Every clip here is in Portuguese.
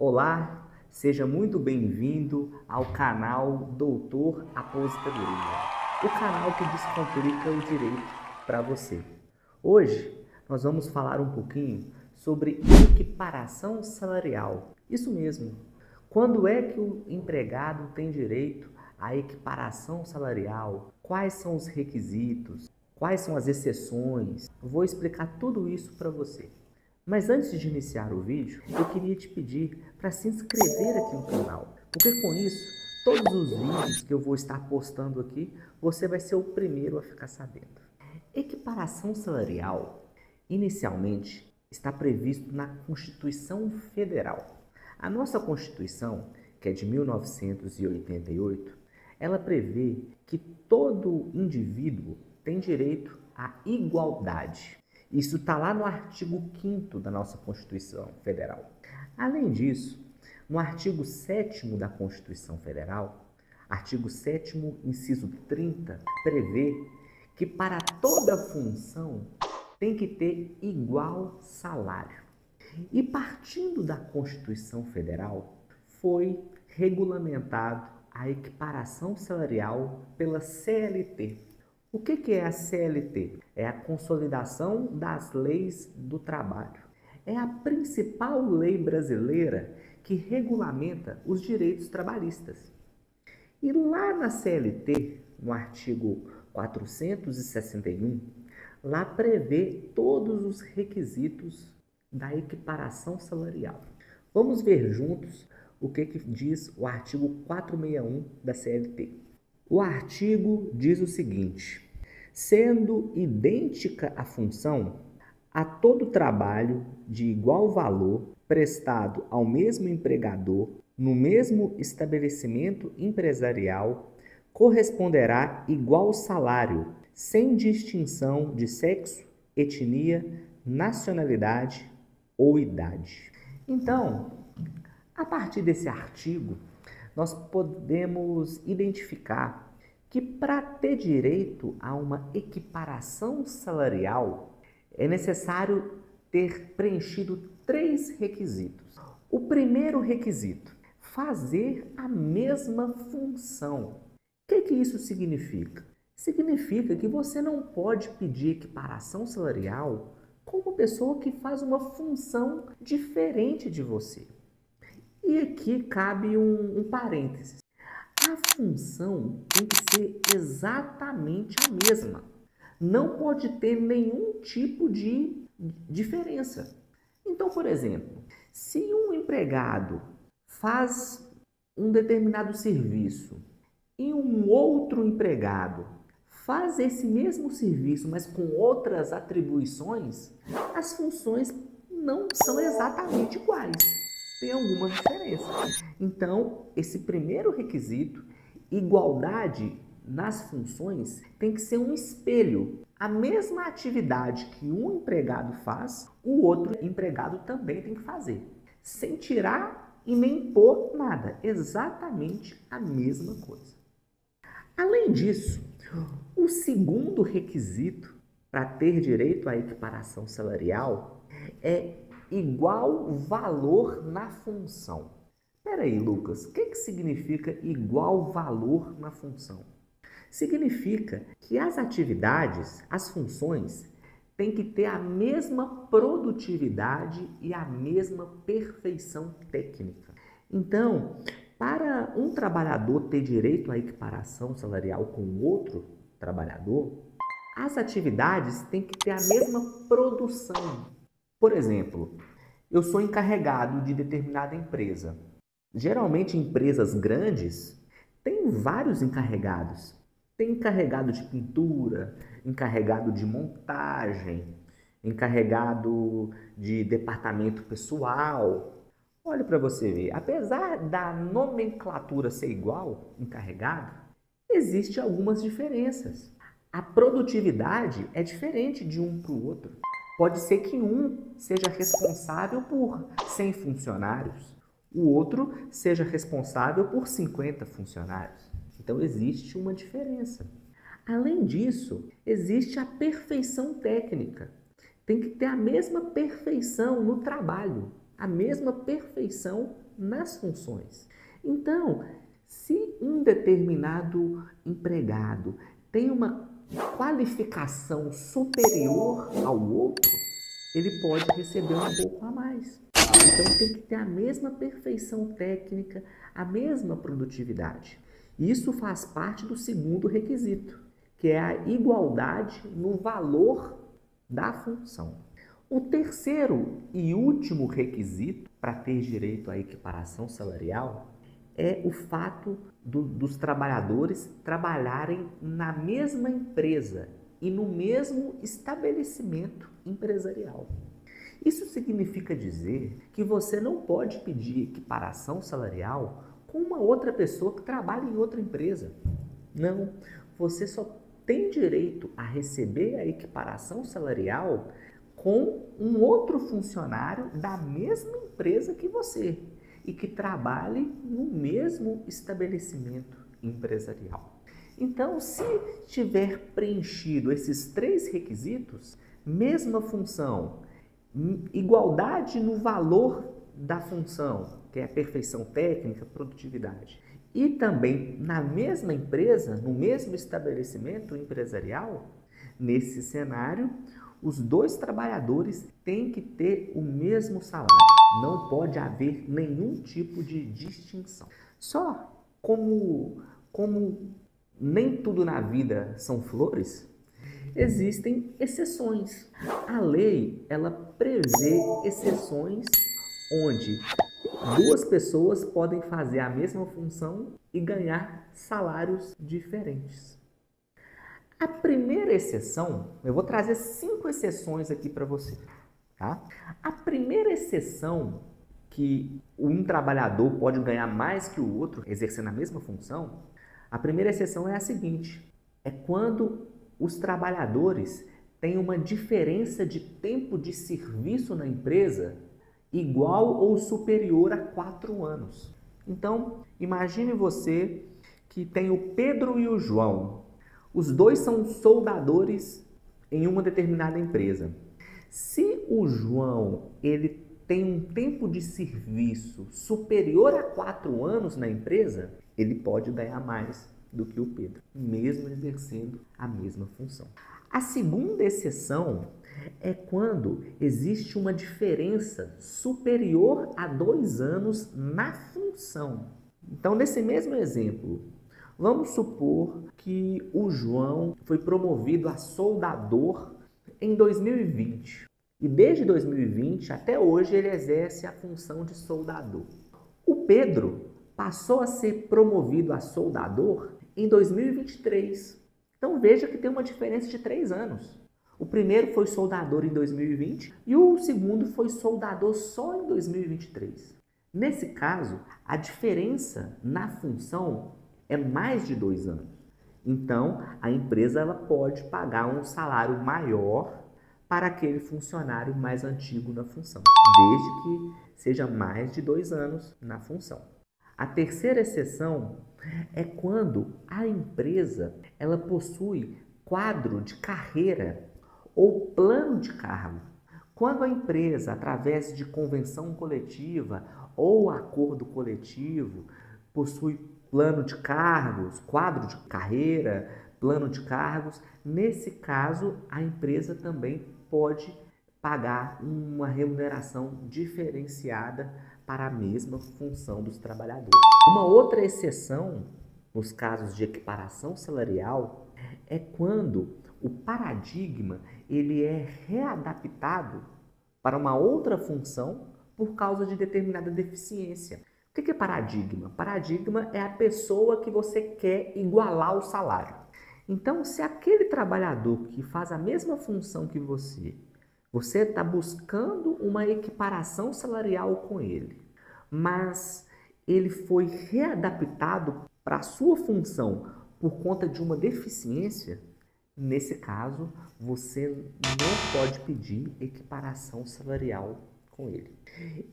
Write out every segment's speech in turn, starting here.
Olá, seja muito bem-vindo ao canal Doutor Aposentadoria, o canal que descomplica o direito para você. Hoje nós vamos falar um pouquinho sobre equiparação salarial. Isso mesmo. Quando é que o empregado tem direito à equiparação salarial? Quais são os requisitos? Quais são as exceções? Eu vou explicar tudo isso para você. Mas antes de iniciar o vídeo, eu queria te pedir para se inscrever aqui no canal, porque com isso, todos os vídeos que eu vou estar postando aqui, você vai ser o primeiro a ficar sabendo. Equiparação salarial, inicialmente, está previsto na Constituição Federal. A nossa Constituição, que é de 1988, ela prevê que todo indivíduo tem direito à igualdade. Isso está lá no artigo 5º da nossa Constituição Federal. Além disso, no artigo 7º da Constituição Federal, artigo 7º, inciso 30, prevê que para toda função tem que ter igual salário. E partindo da Constituição Federal, foi regulamentado a equiparação salarial pela CLT. O que é a CLT? É a Consolidação das Leis do Trabalho. É a principal lei brasileira que regulamenta os direitos trabalhistas. E lá na CLT, no artigo 461, lá prevê todos os requisitos da equiparação salarial. Vamos ver juntos o que diz o artigo 461 da CLT. O artigo diz o seguinte: sendo idêntica a função, a todo trabalho de igual valor prestado ao mesmo empregador no mesmo estabelecimento empresarial, corresponderá igual salário, sem distinção de sexo, etnia, nacionalidade ou idade. Então, a partir desse artigo, nós podemos identificar que para ter direito a uma equiparação salarial é necessário ter preenchido 3 requisitos. O primeiro requisito, fazer a mesma função. O que isso significa? Significa que você não pode pedir equiparação salarial com uma pessoa que faz uma função diferente de você. E aqui cabe um parênteses. A função tem que ser exatamente a mesma. Não pode ter nenhum tipo de diferença. Então, por exemplo, se um empregado faz um determinado serviço e um outro empregado faz esse mesmo serviço, mas com outras atribuições, as funções não são exatamente iguais. Tem alguma diferença. Então, esse primeiro requisito, igualdade nas funções, tem que ser um espelho. A mesma atividade que um empregado faz, o outro empregado também tem que fazer. Sem tirar e nem pôr nada. Exatamente a mesma coisa. Além disso, o segundo requisito para ter direito à equiparação salarial é igual valor na função. Espera aí, Lucas, o que significa igual valor na função? Significa que as atividades, as funções, têm que ter a mesma produtividade e a mesma perfeição técnica. Então, para um trabalhador ter direito à equiparação salarial com outro trabalhador, as atividades têm que ter a mesma produção. Por exemplo, eu sou encarregado de determinada empresa. Geralmente, empresas grandes têm vários encarregados. Tem encarregado de pintura, encarregado de montagem, encarregado de departamento pessoal. Olha para você ver, apesar da nomenclatura ser igual, encarregado, existem algumas diferenças. A produtividade é diferente de um para o outro. Pode ser que um seja responsável por 100 funcionários, o outro seja responsável por 50 funcionários. Então, existe uma diferença. Além disso, existe a perfeição técnica. Tem que ter a mesma perfeição no trabalho, a mesma perfeição nas funções. Então, se um determinado empregado tem uma qualificação superior ao outro, ele pode receber um pouco a mais. Então tem que ter a mesma perfeição técnica, a mesma produtividade. Isso faz parte do segundo requisito, que é a igualdade no valor da função. O terceiro e último requisito para ter direito à equiparação salarial é o fato dos trabalhadores trabalharem na mesma empresa e no mesmo estabelecimento empresarial. Isso significa dizer que você não pode pedir equiparação salarial com uma outra pessoa que trabalha em outra empresa. Não, você só tem direito a receber a equiparação salarial com um outro funcionário da mesma empresa que você e que trabalhe no mesmo estabelecimento empresarial. Então, se tiver preenchido esses três requisitos, mesma função, igualdade no valor da função, que é a perfeição técnica, produtividade, e também na mesma empresa, no mesmo estabelecimento empresarial, nesse cenário, os dois trabalhadores têm que ter o mesmo salário. Não pode haver nenhum tipo de distinção. Só como nem tudo na vida são flores, existem exceções. A lei, ela prevê exceções onde duas pessoas podem fazer a mesma função e ganhar salários diferentes. A primeira exceção, eu vou trazer 5 exceções aqui para você, tá? A primeira exceção que um trabalhador pode ganhar mais que o outro exercendo a mesma função, a primeira exceção é a seguinte, é quando os trabalhadores têm uma diferença de tempo de serviço na empresa igual ou superior a 4 anos. Então, imagine você que tem o Pedro e o João. Os dois são soldadores em uma determinada empresa. Se o João ele tem um tempo de serviço superior a 4 anos na empresa, ele pode ganhar mais do que o Pedro, mesmo exercendo a mesma função. A segunda exceção é quando existe uma diferença superior a 2 anos na função. Então, nesse mesmo exemplo, vamos supor que o João foi promovido a soldador em 2020 e desde 2020 até hoje ele exerce a função de soldador. O Pedro passou a ser promovido a soldador em 2023. Então veja que tem uma diferença de 3 anos. O primeiro foi soldador em 2020 e o segundo foi soldador só em 2023. Nesse caso, a diferença na função é mais de 2 anos. Então, a empresa ela pode pagar um salário maior para aquele funcionário mais antigo na função, desde que seja mais de 2 anos na função. A terceira exceção é quando a empresa ela possui quadro de carreira ou plano de cargo. Quando a empresa, através de convenção coletiva ou acordo coletivo, possui plano de cargos, quadro de carreira, plano de cargos, nesse caso a empresa também pode pagar uma remuneração diferenciada para a mesma função dos trabalhadores. Uma outra exceção nos casos de equiparação salarial é quando o paradigma ele é readaptado para uma outra função por causa de determinada deficiência. O que é paradigma? Paradigma é a pessoa que você quer igualar o salário. Então, se aquele trabalhador que faz a mesma função que você está buscando uma equiparação salarial com ele, mas ele foi readaptado para a sua função por conta de uma deficiência, nesse caso, você não pode pedir equiparação salarial com ele.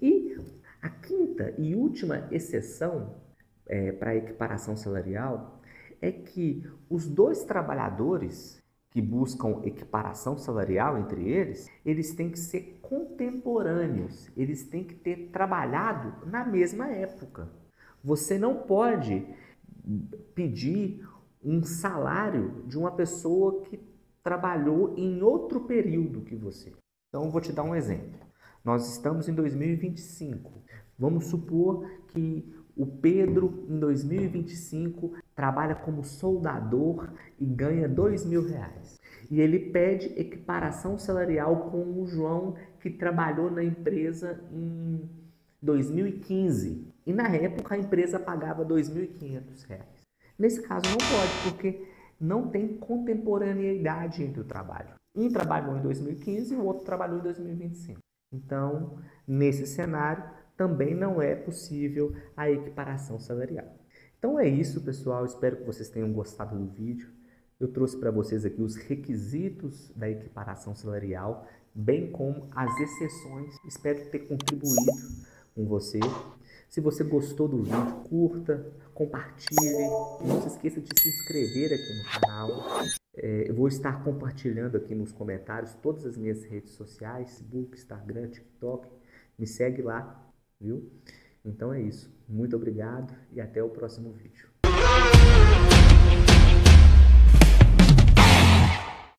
E a quinta e última exceção para a equiparação salarial é que os dois trabalhadores que buscam equiparação salarial entre eles têm que ser contemporâneos, eles têm que ter trabalhado na mesma época. Você não pode pedir um salário de uma pessoa que trabalhou em outro período que você. Então, eu vou te dar um exemplo. Nós estamos em 2025. Vamos supor que o Pedro, em 2025, trabalha como soldador e ganha R$ 2.000. E ele pede equiparação salarial com o João, que trabalhou na empresa em 2015. E na época a empresa pagava R$ 2.500. Nesse caso não pode, porque não tem contemporaneidade entre o trabalho. Um trabalhou em 2015 e o outro trabalhou em 2025. Então, nesse cenário, também não é possível a equiparação salarial. Então é isso, pessoal. Espero que vocês tenham gostado do vídeo. Eu trouxe para vocês aqui os requisitos da equiparação salarial, bem como as exceções. Espero ter contribuído com você. Se você gostou do vídeo, curta, compartilhe. Não se esqueça de se inscrever aqui no canal. Eu vou estar compartilhando aqui nos comentários todas as minhas redes sociais, Facebook, Instagram, TikTok. Me segue lá, viu? Então é isso. Muito obrigado e até o próximo vídeo.